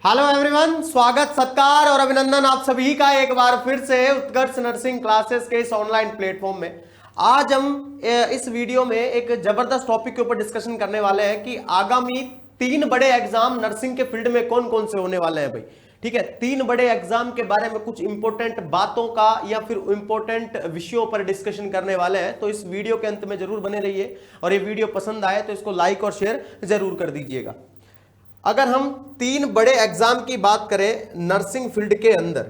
Hello everyone, स्वागत सत्कार और अभिनंदन आप सभी का एक बार फिर से उत्कर्ष नर्सिंग क्लासेस के इस ऑनलाइन प्लेटफॉर्म में। आज हम इस वीडियो में एक जबरदस्त टॉपिक के ऊपर डिस्कशन करने वाले हैं कि आगामी 3 बड़े एग्जाम नर्सिंग के फील्ड में कौन कौन से होने वाले हैं भाई। ठीक है, 3 बड़े एग्जाम के बारे में कुछ इंपॉर्टेंट बातों का या फिर इंपॉर्टेंट विषयों पर डिस्कशन करने वाले हैं। तो इस वीडियो के अंत में जरूर बने रहिए और ये वीडियो पसंद आए तो इसको लाइक और शेयर जरूर कर दीजिएगा। अगर हम 3 बड़े एग्जाम की बात करें नर्सिंग फील्ड के अंदर,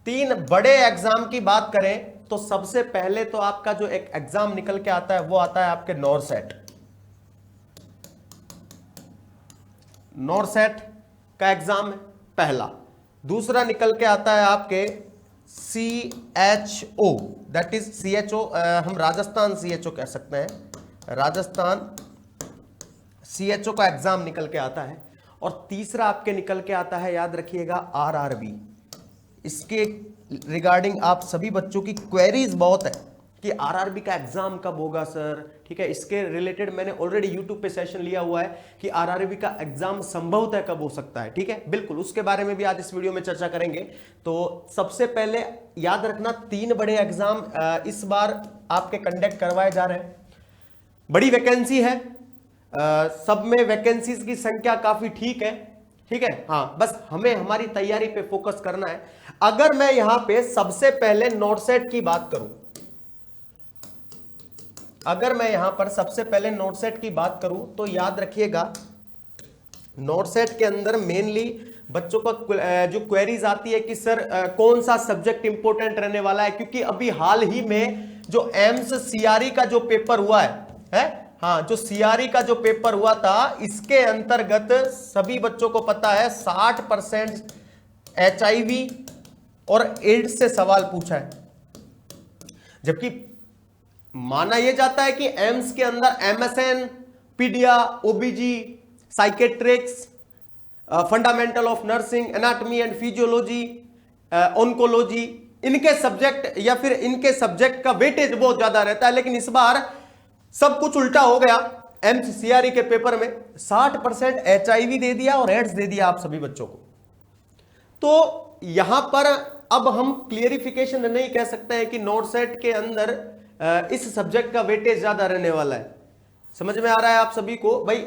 3 बड़े एग्जाम की बात करें तो सबसे पहले तो आपका जो एक एग्जाम निकल के आता है वो आता है आपके नॉरसेट। नॉरसेट का एग्जाम है पहला। दूसरा निकल के आता है आपके CHO, दैट इज CHO, हम राजस्थान CHO कह सकते हैं, राजस्थान CHO का एग्जाम निकल के आता है। और तीसरा आपके निकल के आता है, याद रखिएगा, RRB। इसके रिगार्डिंग आप सभी बच्चों की क्वेरीज बहुत है कि RRB का एग्जाम कब होगा सर। ठीक है, इसके रिलेटेड मैंने ऑलरेडी यूट्यूब पे सेशन लिया हुआ है कि RRB का एग्जाम संभवतः कब हो सकता है। ठीक है, बिल्कुल उसके बारे में भी आज इस वीडियो में चर्चा करेंगे। तो सबसे पहले याद रखना 3 बड़े एग्जाम इस बार आपके कंडक्ट करवाए जा रहे हैं। बड़ी वैकेंसी है, सब में वैकेंसीज की संख्या काफी ठीक है। ठीक है, हाँ, बस हमें हमारी तैयारी पे फोकस करना है। अगर मैं यहां पे सबसे पहले नॉरसेट की बात करूं, अगर मैं यहां पर सबसे पहले नॉरसेट की बात करूं तो याद रखिएगा नॉरसेट के अंदर मेनली बच्चों का जो क्वेरीज आती है कि सर कौन सा सब्जेक्ट इंपॉर्टेंट रहने वाला है, क्योंकि अभी हाल ही में जो एम्स CRE का जो पेपर हुआ है हाँ, जो CRE का जो पेपर हुआ था इसके अंतर्गत सभी बच्चों को पता है 60% HIV और एड्स से सवाल पूछा है। जबकि माना यह जाता है कि एम्स के अंदर MSN, पीडिया, OBG, psychiatrics, fundamental of nursing, anatomy and physiology, oncology, इनके सब्जेक्ट या फिर इनके सब्जेक्ट का वेटेज बहुत ज्यादा रहता है। लेकिन इस बार सब कुछ उल्टा हो गया। एम्स CRE के पेपर में 60% HIV दे दिया और एड्स दे दिया आप सभी बच्चों को। तो यहां पर अब हम क्लियरिफिकेशन नहीं कह सकते हैं कि नॉरसेट के अंदर इस सब्जेक्ट का वेटेज ज्यादा रहने वाला है। समझ में आ रहा है आप सभी को भाई।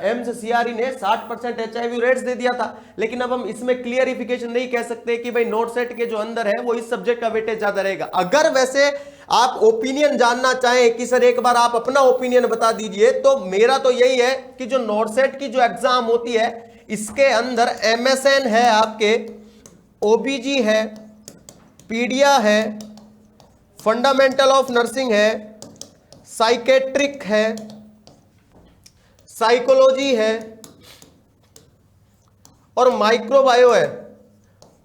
एम्स CRE ने 60% HIV रेट्स दे दिया था, लेकिन अब हम इसमें क्लियरिफिकेशन नहीं कह सकते कि भाई नॉरसेट के जो अंदर है वो इस सब्जेक्ट का वेटेज ज्यादा रहेगा। अगर वैसे आप ओपिनियन जानना चाहें कि सर एक बार आप अपना ओपिनियन बता दीजिए, तो मेरा तो यही है कि जो नॉरसेट की जो एग्जाम होती है इसके अंदर MSN है, आपके OBG है, पीडिया है, फंडामेंटल ऑफ नर्सिंग है, साइकेट्रिक है, साइकोलॉजी है और माइक्रोबायो है,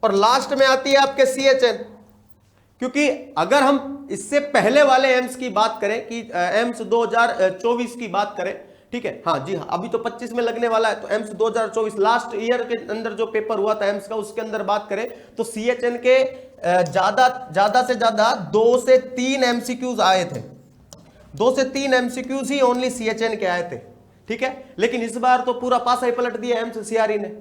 और लास्ट में आती है आपके CHN। क्योंकि अगर हम इससे पहले वाले एम्स की बात करें कि एम्स 2024 की बात करें, ठीक है, हाँ जी हाँ, अभी तो 25 में लगने वाला है, तो एम्स 2024 लास्ट ईयर के अंदर जो पेपर हुआ था एम्स का, उसके अंदर बात करें तो CHN के ज्यादा से ज्यादा 2 से 3 MCQs आए थे। 2 से 3 MCQs ही ओनली CHN के आए थे। ठीक है, लेकिन इस बार तो पूरा पासा ही पलट दिया एम्स CRE ने।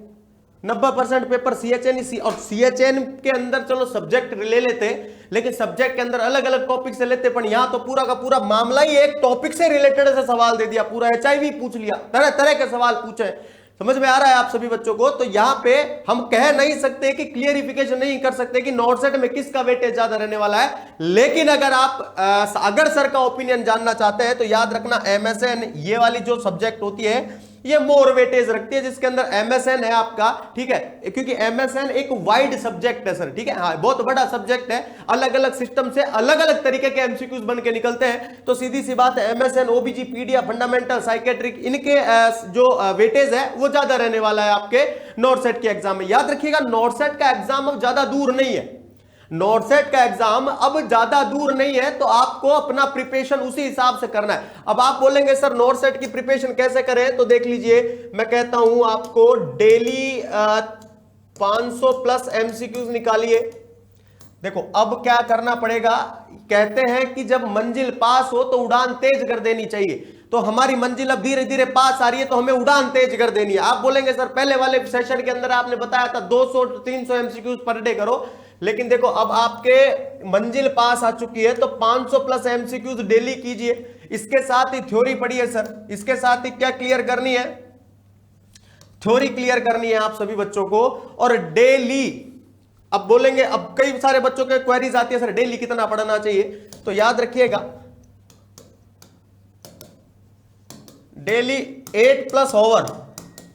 90% पेपर CHN ही और CHN के अंदर चलो सब्जेक्ट ले लेते, लेकिन सब्जेक्ट के अंदर अलग अलग टॉपिक से लेते, पर यहां तो पूरा का पूरा मामला ही एक टॉपिक से रिलेटेड से सवाल दे दिया। पूरा HIV पूछ लिया, तरह तरह के सवाल पूछे। समझ में आ रहा है आप सभी बच्चों को। तो यहां पे हम कह नहीं सकते कि क्लियरिफिकेशन नहीं कर सकते कि नॉरसेट में किसका वेटेज ज्यादा रहने वाला है। लेकिन अगर आप अगर सर का ओपिनियन जानना चाहते हैं तो याद रखना MSN ये वाली जो सब्जेक्ट होती है ये मोर वेटेज रखती है, जिसके अंदर MSN है आपका। ठीक है, क्योंकि MSN एक वाइड सब्जेक्ट है सर। ठीक है, हाँ, बहुत बड़ा सब्जेक्ट है, अलग अलग सिस्टम से अलग अलग तरीके के MCQs बन के निकलते हैं। तो सीधी सी बात है MSN, OBG, पीडिया, फंडामेंटल, साइकेट्रिक, इनके जो वेटेज है वो ज्यादा रहने वाला है आपके नॉरसेट के एग्जाम में। याद रखिएगा नॉरसेट का एग्जाम अब ज्यादा दूर नहीं है। नॉरसेट का एग्जाम अब ज्यादा दूर नहीं है, तो आपको अपना प्रिपरेशन उसी हिसाब से करना है। अब आप बोलेंगे सर नॉरसेट की प्रिपरेशन कैसे करें, तो देख लीजिए, मैं कहता हूं आपको डेली 500 प्लस MCQs निकालिए। देखो अब क्या करना पड़ेगा, कहते हैं कि जब मंजिल पास हो तो उड़ान तेज कर देनी चाहिए। तो हमारी मंजिल अब धीरे धीरे पास आ रही है, तो हमें उड़ान तेज कर देनी है। आप बोलेंगे सर पहले वाले सेशन के अंदर आपने बताया था 200-300 एमसीक्यूज पर डे करो, लेकिन देखो अब आपके मंजिल पास आ चुकी है, तो 500 प्लस एमसीक्यूज डेली कीजिए। इसके साथ ही थ्योरी पढ़िए सर, इसके साथ ही क्या क्लियर करनी है, थ्योरी क्लियर करनी है आप सभी बच्चों को। और डेली, अब बोलेंगे, अब कई सारे बच्चों के क्वेरीज आती है सर डेली कितना पढ़ना चाहिए, तो याद रखिएगा डेली 8+ ओवर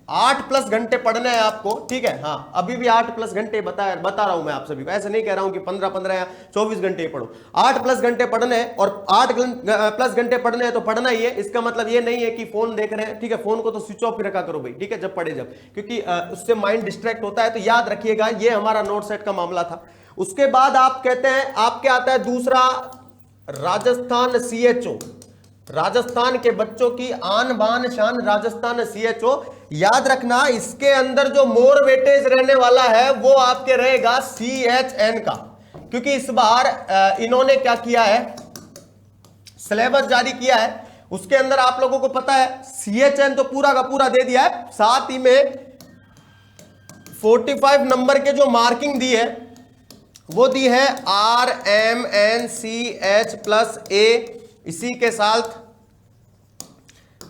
8+ घंटे पढ़ना है आपको, ठीक है। हाँ अभी भी 8+ घंटे बता रहा हूं मैं आप सभी को, ऐसे नहीं कह रहा हूं कि 15 या 24 घंटे पढ़ो, 8+ घंटे पढ़ने हैं। और 8+ घंटे पढ़ने हैं तो पढ़ना ही है। इसका मतलब ये नहीं है कि फोन देख रहे हैं, ठीक है, फोन को तो स्विच ऑफ रखा करो भाई, ठीक है, जब पढ़े जब, क्योंकि उससे माइंड डिस्ट्रैक्ट होता है। तो याद रखिएगा ये हमारा नोट सेट का मामला था। उसके बाद आप कहते हैं आपके आता है दूसरा राजस्थान CHO, राजस्थान के बच्चों की आन बान शान राजस्थान CHO। याद रखना इसके अंदर जो मोर वेटेज रहने वाला है वो आपके रहेगा CHN का, क्योंकि इस बार इन्होंने क्या किया है, सिलेबस जारी किया है, उसके अंदर आप लोगों को पता है CHN तो पूरा का पूरा दे दिया है, साथ ही में 45 नंबर के जो मार्किंग दी है वो दी है RMNCH+A। इसी के साथ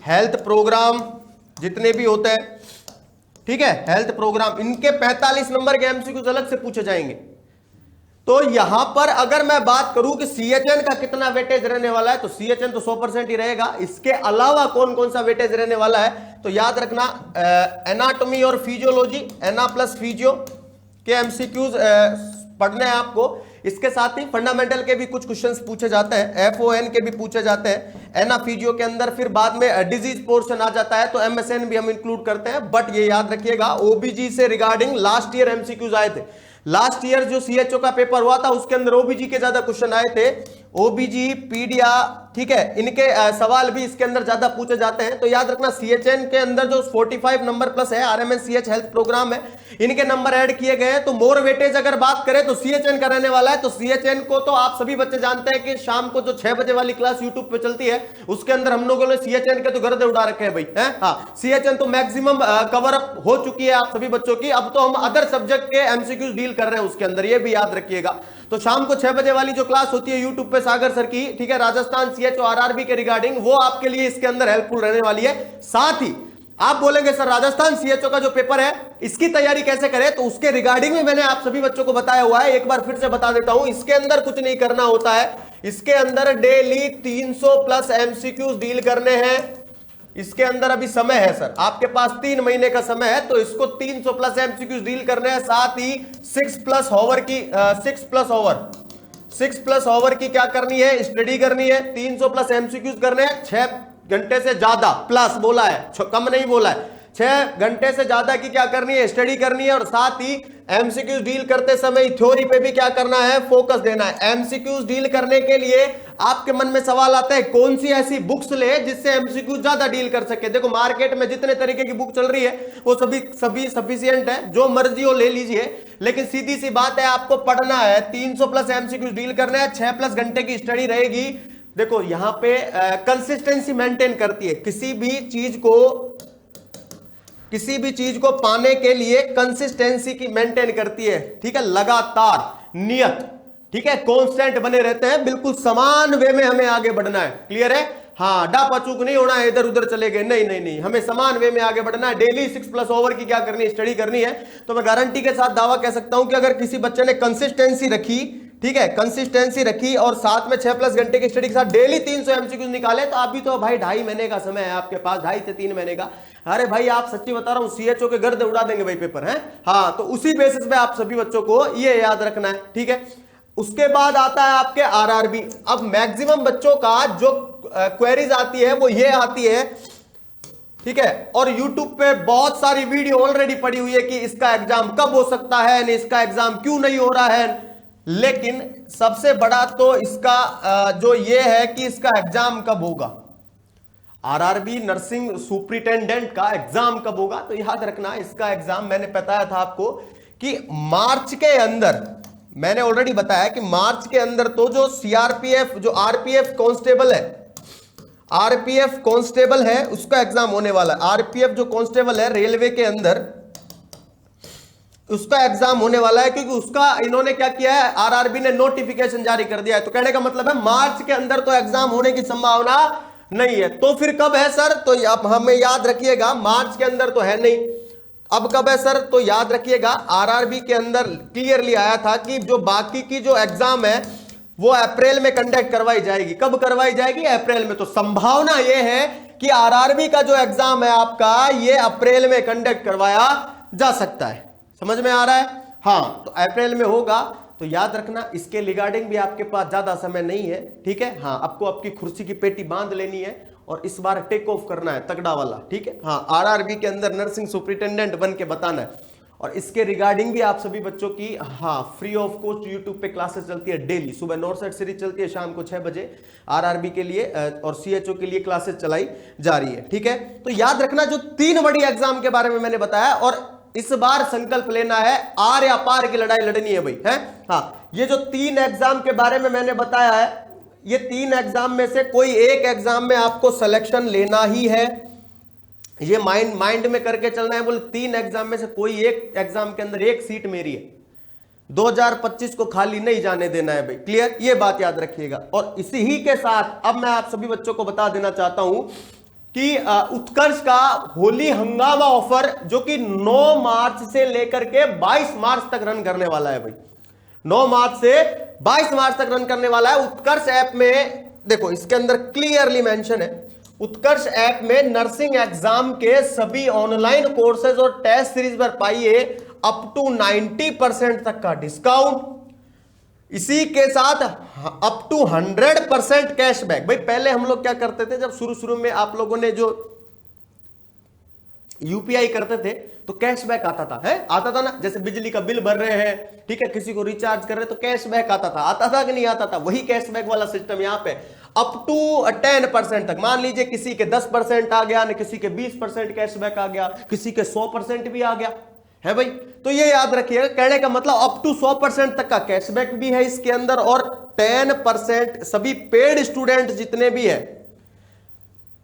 हेल्थ प्रोग्राम जितने भी होते हैं, ठीक है, हेल्थ प्रोग्राम, इनके 45 नंबर के एमसीक्यूज अलग से पूछे जाएंगे। तो यहां पर अगर मैं बात करूं कि CHN का कितना वेटेज रहने वाला है, तो CHN तो 100% ही रहेगा। इसके अलावा कौन कौन सा वेटेज रहने वाला है, तो याद रखना एनाटॉमी और फिजियोलॉजी, एना प्लस फिजियो के एमसीक्यूज पढ़ने हैं आपको। इसके साथ ही फंडामेंटल के भी कुछ क्वेश्चंस पूछे जाते हैं, FON के भी पूछे जाते हैं, एना फिजियो के अंदर फिर बाद में डिजीज पोर्शन आ जाता है, तो MSN भी हम इंक्लूड करते हैं। बट ये याद रखिएगा OBG से रिगार्डिंग लास्ट ईयर एमसीक्यूज आए थे। लास्ट ईयर जो CHO का पेपर हुआ था उसके अंदर OBG के ज्यादा क्वेश्चन आए थे, OBG पीडिया, ठीक है, इनके सवाल भी इसके अंदर ज्यादा पूछे जाते हैं। तो याद रखना CHN के अंदर जो 45 नंबर प्लस है, RMNCH हेल्थ प्रोग्राम है, इनके नंबर ऐड किए गए हैं। तो मोर वेटेज अगर बात करें तो CHN का रहने वाला है। तो CHN को तो आप सभी बच्चे जानते हैं कि शाम को जो 6 बजे वाली क्लास यूट्यूब पे चलती है उसके अंदर हम लोगों ने CHN के तो गर्दे उड़ा रखे हैं भाई, हैं? हाँ, CHN तो मैक्सिमम कवर अप हो चुकी है आप सभी बच्चों की। अब तो हम अदर सब्जेक्ट के एमसीक्यूज डील कर रहे हैं उसके अंदर, ये भी याद रखिएगा। तो शाम को 6 बजे वाली जो क्लास होती है यूट्यूब पे सागर सर की, ठीक है, राजस्थान CHO RRB के रिगार्डिंग, वो आपके लिए इसके अंदर हेल्पफुल रहने वाली है। साथ ही आप बोलेंगे सर राजस्थान CHO का जो पेपर है इसकी तैयारी कैसे करें, तो उसके रिगार्डिंग में मैंने आप सभी बच्चों को बताया हुआ है, एक बार फिर से बता देता हूं। इसके अंदर कुछ नहीं करना होता है, इसके अंदर डेली 300 प्लस एमसीक्यूज डील करने हैं। इसके अंदर अभी समय है सर, आपके पास 3 महीने का समय है, तो इसको 300 प्लस एमसीक्यूज डील करने हैं। साथ ही 6+ ओवर की क्या करनी है, स्टडी करनी है। 300 प्लस एमसीक्यूज करने हैं, 6 घंटे से ज्यादा, प्लस बोला है, कम नहीं बोला है, 6 घंटे से ज्यादा की क्या करनी है, स्टडी करनी है। और साथ ही एमसीक्यूज डील करते समय थ्योरी पे भी क्या करना है, फोकस देना है। एमसीक्यूज डील करने के लिए आपके मन में सवाल आता है कौन सी ऐसी बुक्स ले जिससे एमसीक्यूज ज्यादा डील कर सके। देखो मार्केट में जितने तरीके की बुक चल रही है वो सभी सफिशिएंट है, जो मर्जी हो ले लीजिए, लेकिन सीधी सी बात है आपको पढ़ना है, 300 प्लस एमसीक्यूज डील करना है, 6+ घंटे की स्टडी रहेगी। देखो यहां पे कंसिस्टेंसी मेंटेन करती है, किसी भी चीज को पाने के लिए कंसिस्टेंसी की मेंटेन करती है, ठीक है, लगातार नियत, ठीक है, कांस्टेंट बने रहते हैं, बिल्कुल समान वे में हमें आगे बढ़ना है। क्लियर है? हाँ, डापा चूक नहीं होना है, इधर उधर चले गए, नहीं, हमें समान वे में आगे बढ़ना है। डेली 6+ ओवर की क्या करनी है, स्टडी करनी है। तो मैं गारंटी के साथ दावा कह सकता हूं कि अगर किसी बच्चे ने कंसिस्टेंसी रखी, ठीक है, कंसिस्टेंसी रखी और साथ में 6+ घंटे की स्टडी के साथ डेली 300 एमसीक्यूज निकाले, तो अभी तो भाई 2.5 महीने का समय है आपके पास, 2.5 से 3 महीने का। अरे भाई आप सच्ची बता रहा हूं, CHO के गर्दे उड़ा देंगे भाई पेपर, है। हाँ, तो उसी बेसिस पे आप सभी बच्चों को ये याद रखना है, ठीक है। उसके बाद आता है आपके RRB। अब मैक्सिमम बच्चों का जो क्वेरीज आती है वो ये आती है, ठीक है, और YouTube पे बहुत सारी वीडियो ऑलरेडी पड़ी हुई है कि इसका एग्जाम कब हो सकता है, इसका एग्जाम क्यों नहीं हो रहा है। लेकिन सबसे बड़ा तो इसका जो ये है कि इसका एग्जाम कब होगा, RRB नर्सिंग सुपरिटेंडेंट का एग्जाम कब होगा। तो याद रखना इसका एग्जाम मैंने बताया था आपको कि मार्च के अंदर, मैंने ऑलरेडी बताया कि मार्च के अंदर तो जो CRPF, जो RPF कांस्टेबल है, आरपीएफ कांस्टेबल है उसका एग्जाम होने वाला है। आरपीएफ जो कांस्टेबल है रेलवे के अंदर, उसका एग्जाम होने वाला है, क्योंकि उसका इन्होंने क्या किया है, आरआरबी ने नोटिफिकेशन जारी कर दिया है। तो कहने का मतलब है मार्च के अंदर तो एग्जाम होने की संभावना नहीं है। तो फिर कब है सर, तो आप हमें याद रखिएगा मार्च के अंदर तो है नहीं। अब कब है सर, तो याद रखिएगा आरआरबी के अंदर क्लियरली आया था कि जो बाकी की जो एग्जाम है वो अप्रैल में कंडक्ट करवाई जाएगी। कब करवाई जाएगी, अप्रैल में। तो संभावना यह है कि आरआरबी का जो एग्जाम है आपका ये अप्रैल में कंडक्ट करवाया जा सकता है। समझ में आ रहा है? हाँ, तो अप्रैल में होगा। तो याद रखना इसके रिगार्डिंग भी आपके पास ज्यादा समय नहीं है, ठीक है। हाँ, आपको आपकी कुर्सी की पेटी बांध लेनी है और इस बार टेक ऑफ करना है तगड़ा वाला, ठीक है। हाँ, आरआरबी के अंदर नर्सिंग सुपरिटेंडेंट बन के बताना है। और इसके रिगार्डिंग भी आप सभी बच्चों की फ्री ऑफ कॉस्ट यूट्यूब पे क्लासेस चलती है डेली। सुबह नॉर्थ सीरीज चलती है, शाम को 6 बजे आरआरबी के लिए और सीएचओ के लिए क्लासेस चलाई जा रही है, ठीक है। तो याद रखना जो 3 बड़ी एग्जाम के बारे में मैंने बताया, और इस बार संकल्प लेना है आर या पार की लड़ाई लड़नी है भाई, है। हाँ, ये जो 3 एग्जाम के बारे में मैंने बताया है, ये 3 एग्जाम में से कोई एक एग्जाम में आपको सिलेक्शन लेना ही है। ये माइंड में करके चलना है। बोले 3 एग्जाम में से कोई एक एग्जाम के अंदर एक सीट मेरी है। 2025 को खाली नहीं जाने देना है भाई, क्लियर, ये बात याद रखिएगा। और इसी ही के साथ अब मैं आप सभी बच्चों को बता देना चाहता हूं कि उत्कर्ष का होली हंगामा ऑफर जो कि 9 मार्च से लेकर के 22 मार्च तक रन करने वाला है भाई। 9 मार्च से 22 मार्च तक रन करने वाला है। उत्कर्ष ऐप में देखो, इसके अंदर क्लियरली मेंशन है, उत्कर्ष ऐप में नर्सिंग एग्जाम के सभी ऑनलाइन कोर्सेज और टेस्ट सीरीज पर पाइए अप टू 90% तक का डिस्काउंट। इसी के साथ अप टू 100% कैशबैक। भाई पहले हम लोग क्या करते थे, जब शुरू में आप लोगों ने जो यूपीआई करते थे तो कैशबैक आता था, है आता था ना। जैसे बिजली का बिल भर रहे हैं, ठीक है, किसी को रिचार्ज कर रहे हैं तो कैशबैक आता था कि नहीं आता था। वही कैशबैक वाला सिस्टम यहां पे अप टू 10% तक। मान लीजिए किसी के 10% आ गया, किसी के 20% कैशबैक आ गया, किसी के 100% भी आ गया, है भाई। तो ये याद रखिएगा, कहने का मतलब अप टू 100% तक का कैशबैक भी है इसके अंदर, और 10% सभी पेड स्टूडेंट जितने भी है।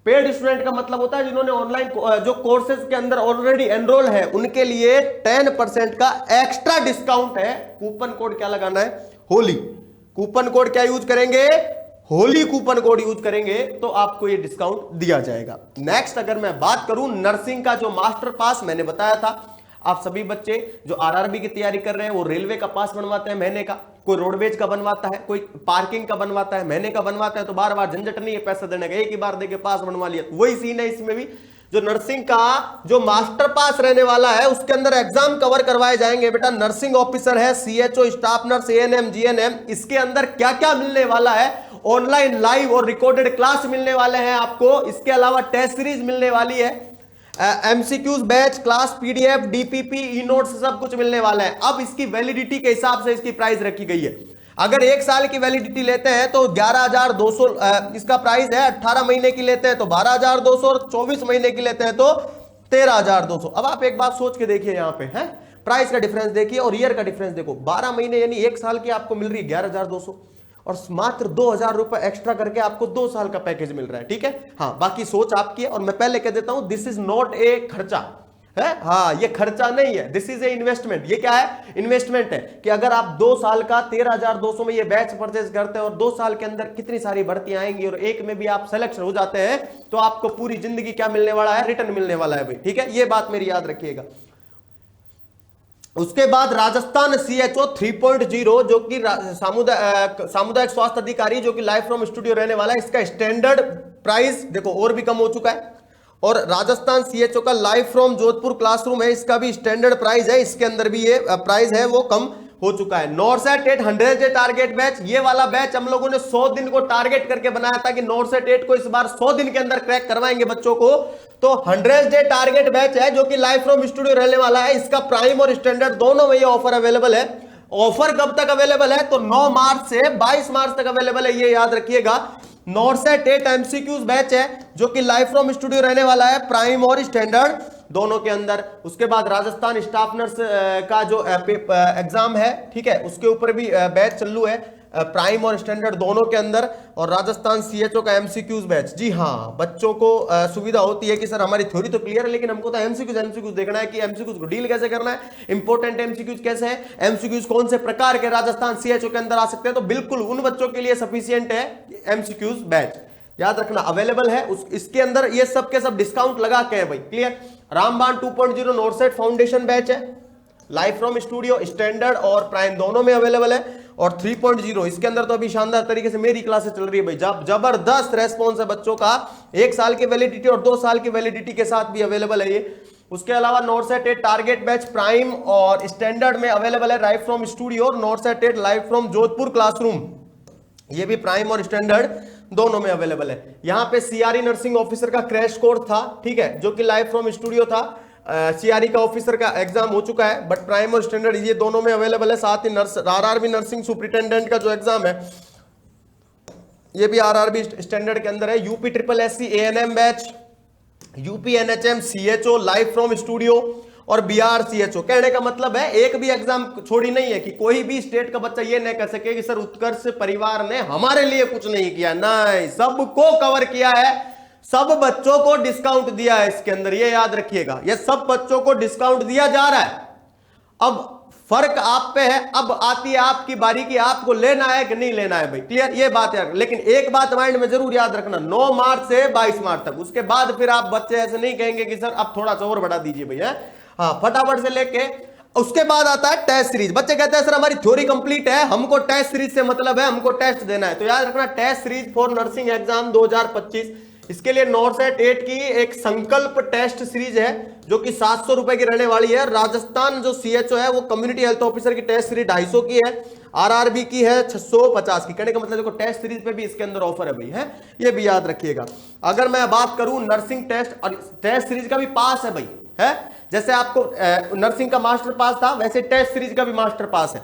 पेड स्टूडेंट का मतलब होता है जिन्होंने ऑनलाइन जो कोर्सेज के अंदर ऑलरेडी एनरोल है, उनके लिए 10% का एक्स्ट्रा डिस्काउंट है। कूपन कोड क्या लगाना है, होली। कूपन कोड क्या यूज करेंगे, होली कूपन कोड यूज करेंगे तो आपको ये डिस्काउंट दिया जाएगा। नेक्स्ट अगर मैं बात करूं नर्सिंग का जो मास्टर पास मैंने बताया था, आप सभी बच्चे जो आरआरबी की तैयारी कर रहे हैं वो रेलवे का पास बनवाते हैं महीने का, कोई रोडवेज का बनवाता है, कोई पार्किंग का बनवाता है, महीने का बनवाता है। तो बार बार झंझट नहीं है पैसा देने का, एक ही बार देके पास बनवा लिया। वही सीन है इसमें भी। जो नर्सिंग का जो मास्टर पास रहने वाला है उसके अंदर एग्जाम कवर करवाए जाएंगे बेटा। नर्सिंग ऑफिसर है, CHO, staff nurse, ANM, GNM, इसके अंदर क्या क्या मिलने वाला है, ऑनलाइन लाइव और रिकॉर्डेड क्लास मिलने वाले हैं आपको। इसके अलावा टेस्ट सीरीज मिलने वाली है, MCQs batch, class PDF, DPP, e notes सब कुछ मिलने वाला है। अब इसकी वैलिडिटी के हिसाब से इसकी प्राइस रखी गई है। अगर 1 साल की वैलिडिटी लेते हैं तो 11,200 इसका प्राइस है। 18 महीने की लेते हैं तो 12,200 और 24 महीने की लेते हैं तो 13,200। अब आप एक बात सोच के देखिए, यहाँ पे है प्राइस का डिफरेंस देखिए और ईयर का डिफरेंस देखो। 12 महीने यानी 1 साल की आपको मिल रही है 11,200 और मात्र 2,000 रुपए एक्स्ट्रा करके आपको 2 साल का पैकेज मिल रहा है, ठीक है। हाँ, बाकी सोच आपकी है। और मैं पहले कह देता हूं, दिस इज नॉट ए खर्चा है। हाँ, ये खर्चा नहीं है, दिस इज ए इन्वेस्टमेंट। ये क्या है, इन्वेस्टमेंट है कि अगर आप 2 साल का 13,200 में ये बैच परचेज करते हैं और 2 साल के अंदर कितनी सारी भर्तियां आएंगी और एक में भी आप सेलेक्ट हो जाते हैं तो आपको पूरी जिंदगी क्या मिलने वाला है, रिटर्न मिलने वाला है भाई, ठीक है। ये बात मेरी याद रखिएगा। उसके बाद राजस्थान सीएचओ 3.0 जो कि सामुदायिक स्वास्थ्य अधिकारी जो कि लाइव फ्रॉम स्टूडियो रहने वाला है, इसका स्टैंडर्ड प्राइस देखो और भी कम हो चुका है। और राजस्थान सीएचओ का लाइव फ्रॉम जोधपुर क्लासरूम है, इसका भी स्टैंडर्ड प्राइस है, इसके अंदर भी ये प्राइस है वो कम हो चुका है। नॉर्सेट 8 100 डे टारगेट बैच, ये वाला बैच हम लोगों ने 100 दिन को टारगेट करके बनाया था कि नॉर्सेट 8 को इस बार 100 दिन के अंदर क्रैक करवाएंगे बच्चों को। तो 100 डे टारगेट बैच है जो कि लाइव फ्रॉम स्टूडियो रहने वाला है। इसका प्राइम और स्टैंडर्ड दोनों में ये ऑफर अवेलेबल है। ऑफर कब तक अवेलेबल है, तो 9 मार्च से 22 मार्च तक अवेलेबल है, ये याद रखिएगा। नॉर्सेट 8 एमसीक्यूज बैच है जो कि लाइव फ्रॉम स्टूडियो रहने वाला है, प्राइम और स्टैंडर्ड दोनों के अंदर। उसके बाद राजस्थान स्टाफ नर्स का जो एग्जाम है, ठीक है, उसके ऊपर भी बैच चालू है। प्राइम और स्टैंडर्ड दोनों के अंदर, और राजस्थान सीएचओ का एमसीक्यूज बैच। जी हाँ, बच्चों को सुविधा होती है कि सर हमारी थ्योरी तो क्लियर है लेकिन हमको तो एमसीक्यूज देखना है कि एमसीक्यूज को डील कैसे करना है, इंपॉर्टेंट एमसीक्यूज कैसे है, एमसीक्यूज कौन से प्रकार के राजस्थान सीएचओ के अंदर आ सकते हैं। तो बिल्कुल उन बच्चों के लिए सफिशियंट है एमसीक्यूज बैच, याद रखना अवेलेबल है। इसके अंदर ये सब के सब डिस्काउंट लगा के है भाई, क्लियर। रामबाण 2.0 नॉर्सेट फाउंडेशन बैच है, लाइव फ्रॉम स्टूडियो स्टैंडर्ड और प्राइम दोनों में अवेलेबल है। और 3.0 इसके अंदर तो अभी शानदार तरीके से मेरी क्लासेस चल रही है भाई, जबरदस्त रेस्पॉन्स है बच्चों का, 1 साल की वैलिडिटी और 2 साल की वैलिडिटी के साथ भी अवेलेबल है ये। उसके अलावा नॉर्सेट 8 टारगेट बैच प्राइम और स्टैंडर्ड में अवेलेबल है, लाइव फ्रॉम स्टूडियो और नॉर्सेट 8 लाइव फ्रॉम जोधपुर क्लासरूम, ये भी प्राइम और स्टैंडर्ड दोनों में अवेलेबल है। यहां पे सीआरई नर्सिंग ऑफिसर का क्रैश कोर्स था, ठीक है, जो कि लाइव फ्रॉम स्टूडियो था। सीआरई का ऑफिसर का एग्जाम हो चुका है, बट प्राइम और स्टैंडर्ड ये दोनों में अवेलेबल है। साथ ही आरआरबी नर्सिंग सुपरिटेंडेंट का जो एग्जाम है ये भी आरआरबी स्टैंडर्ड के अंदर है। UP triple SC ANM batch, UP NHM CHO live from studio और बिहार सीएचओ। कहने का मतलब है एक भी एग्जाम छोड़ी नहीं है कि कोई भी स्टेट का बच्चा ये नहीं कह सके कि सर उत्कर्ष परिवार ने हमारे लिए कुछ नहीं किया, नहीं, सबको कवर किया है, सब बच्चों को डिस्काउंट दिया है इसके अंदर, ये याद रखिएगा, ये सब बच्चों को डिस्काउंट दिया जा रहा है। अब फर्क आप पे है, अब आती है आपकी बारी कि आपको लेना है कि नहीं लेना है भाई, क्लियर, ये बात है। लेकिन एक बात माइंड में जरूर याद रखना, 9 मार्च से 22 मार्च तक, उसके बाद फिर आप बच्चे ऐसे नहीं कहेंगे कि सर अब थोड़ा सा और बढ़ा दीजिए भैया। हाँ, फटाफट से लेके उसके बाद आता है टेस्ट सीरीज। बच्चे कहते हैं सर हमारी थ्योरी कंप्लीट है, हमको टेस्ट सीरीज से मतलब है, हमको टेस्ट देना है। तो याद रखना test series for nursing exam 2025, इसके लिए नॉर्सेट 8 की एक संकल्प टेस्ट सीरीज है जो कि 700 रुपए की रहने वाली है। राजस्थान जो सीएचओ है वो कम्युनिटी हेल्थ ऑफिसर की टेस्ट सीरीज 250 की है, आरआरबी की है 650 की। कहने का मतलब देखो टेस्ट सीरीज पे भी इसके अंदर ऑफर है भाई, है, ये भी याद रखिएगा। अगर मैं बात करूं नर्सिंग टेस्ट और टेस्ट सीरीज का भी पास है भाई, है, जैसे आपको नर्सिंग का मास्टर पास था वैसे टेस्ट सीरीज का भी मास्टर पास है।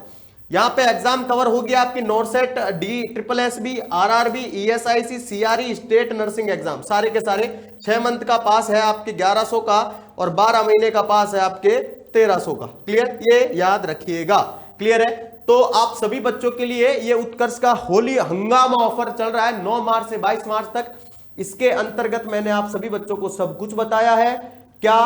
यहां पे एग्जाम कवर हो गया आपकी NORCET D triple S B RRB ESIC CRE state nursing exam, सारे के सारे 6 मंथ का पास है आपके 1100 का और 12 महीने का पास है आपके 1300 का, क्लियर, ये याद रखिएगा, क्लियर है। तो आप सभी बच्चों के लिए ये उत्कर्ष का होली हंगामा ऑफर चल रहा है 9 मार्च से 22 मार्च तक। इसके अंतर्गत मैंने आप सभी बच्चों को सब कुछ बताया है, क्या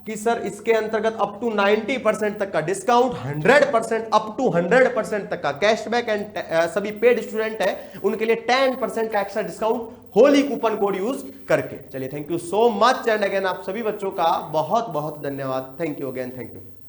कि सर इसके अंतर्गत अप टू 90% तक का डिस्काउंट, 100% अप टू 100% तक का कैशबैक एंड सभी पेड स्टूडेंट है उनके लिए 10% का extra discount Holi coupon code use करके। चलिए, thank you so much and again आप सभी बच्चों का बहुत बहुत धन्यवाद। Thank you again, thank you.